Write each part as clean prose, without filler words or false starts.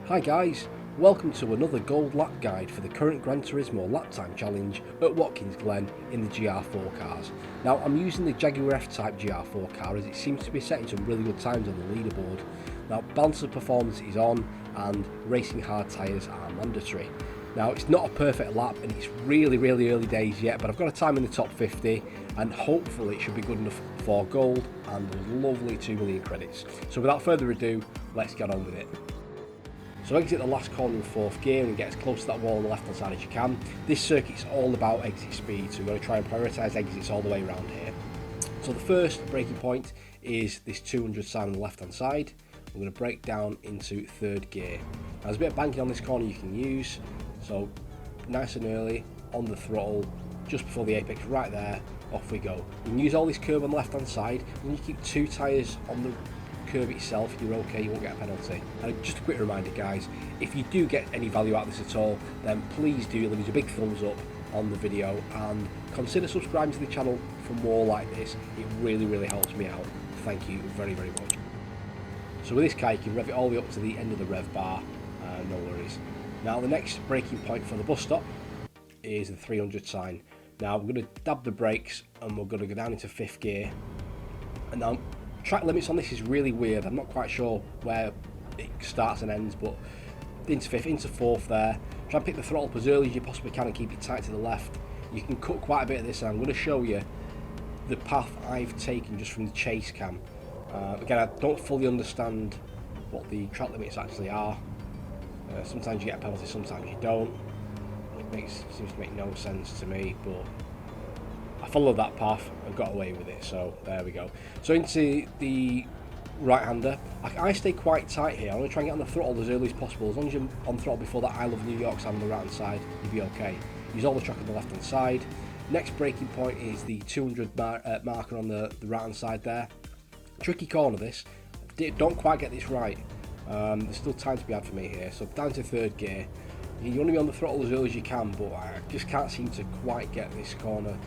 Hi guys, welcome to another gold lap guide for the current Gran Turismo lap time challenge at Watkins Glen in the GR4 cars. Now I'm using the Jaguar F-Type GR4 car as it seems to be setting some really good times on the leaderboard. Now balance of performance is on and racing hard tyres are mandatory. Now it's not a perfect lap and it's really early days yet, but I've got a time in the top 50 and hopefully it should be good enough for gold and those lovely 2 million credits. So without further ado, let's get on with it. So exit the last corner in 4th gear and get as close to that wall on the left hand side as you can. This circuit's all about exit speed, so we're going to try and prioritise exits all the way around here. So the first braking point is this 200 sign on the left hand side. We're going to brake down into 3rd gear. Now, there's a bit of banking on this corner you can use, so nice and early on the throttle, just before the apex, right there, off we go. You can use all this curb on the left hand side. When you keep 2 tyres on the curb itself, you're okay, you won't get a penalty. And just a quick reminder guys, if you do get any value out of this at all, then please do leave us a big thumbs up on the video and consider subscribing to the channel for more like this. It really helps me out. Thank you very much. So with this car you can rev it all the way up to the end of the rev bar, no worries. Now the next braking point for the bus stop is the 300 sign. Now we're going to dab the brakes and we're going to go down into 5th gear. And now track limits on this is really weird. I'm not quite sure where it starts and ends, but into 5th, into 4th there. Try and pick the throttle up as early as you possibly can and keep it tight to the left. You can cut quite a bit of this, and I'm going to show you the path I've taken just from the chase cam. Again, I don't fully understand what the track limits actually are. Sometimes you get a penalty, sometimes you don't. It seems to make no sense to me, but I followed that path and got away with it, so there we go. So into the right-hander, I stay quite tight here. I'm going to try and get on the throttle as early as possible. As long as you're on throttle before that I Love New York sign on the right-hand side, you'll be okay. Use all the track on the left-hand side. Next braking point is the 200 marker on the right-hand side there. Tricky corner this. Don't quite get this right. There's still time to be had for me here. So down to 3rd gear. You want to be on the throttle as early as you can, but I just can't seem to quite get this corner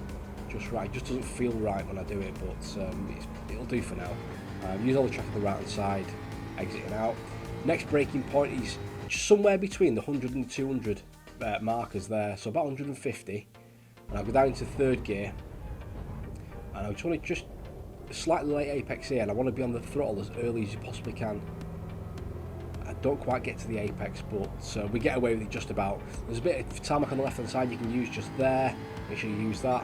just right. It just doesn't feel right when I do it, but it'll do for now. Use all the track on the right hand side, exiting out. Next braking point is somewhere between the 100 and 200 markers there, so about 150. And I'll go down into 3rd gear, and I just want to slightly late apex here, and I want to be on the throttle as early as you possibly can. I don't quite get to the apex, but we get away with it just about. There's a bit of tarmac on the left hand side you can use just there. Make sure you use that.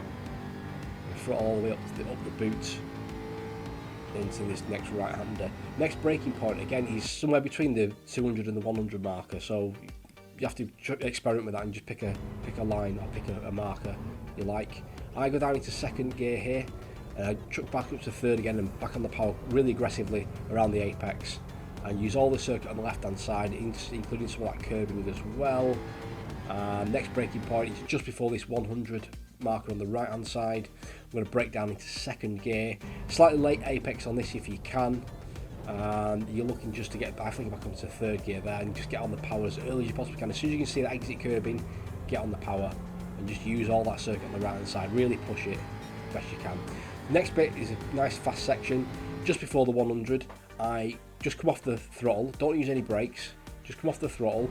Throttle all the way up the boot into this next right-hander. Next braking point again is somewhere between the 200 and the 100 marker, so you have to experiment with that and just pick a line or pick a marker you like. I go down into 2nd gear here, and I truck back up to 3rd again and back on the power really aggressively around the apex, and use all the circuit on the left hand side, including some of that curbing as well. Next braking point is just before this 100 marker on the right hand side. I'm going to brake down into 2nd gear. Slightly late apex on this if you can, and you're looking just to get, I think, back up to 3rd gear there and just get on the power as early as you possibly can. As soon as you can see that exit curbing, get on the power and just use all that circuit on the right hand side. Really push it best you can. The next bit is a nice fast section just before the 100. I just come off the throttle, don't use any brakes, just come off the throttle,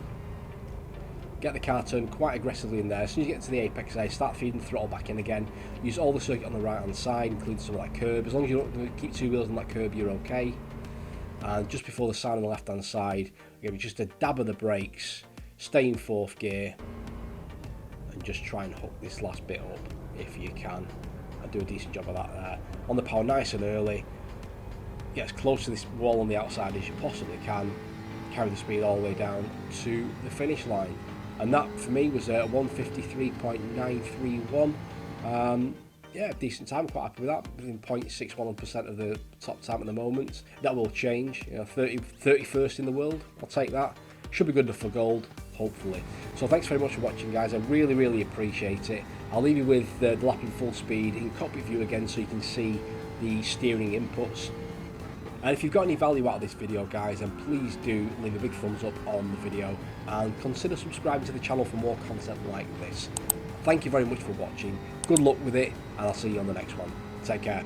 get the car turned quite aggressively in there. As soon as you get to the apex there, start feeding the throttle back in again. Use all the circuit on the right hand side, including some of that curb. As long as you don't keep 2 wheels on that curb, you're okay. And just before the sign on the left hand side, again, just a dab of the brakes, stay in 4th gear, and just try and hook this last bit up if you can. And do a decent job of that there. On the power nice and early. Get as close to this wall on the outside as you possibly can. Carry the speed all the way down to the finish line. And that for me was a 153.931. Yeah, decent time, quite happy with that. Within 0.61% of the top time at the moment. That will change, 31st in the world, I'll take that. Should be good enough for gold, hopefully. So thanks very much for watching guys, I really appreciate it. I'll leave you with the lap in full speed in cockpit view again so you can see the steering inputs. And if you've got any value out of this video guys, then please do leave a big thumbs up on the video and consider subscribing to the channel for more content like this. Thank you very much for watching, good luck with it, and I'll see you on the next one. Take care.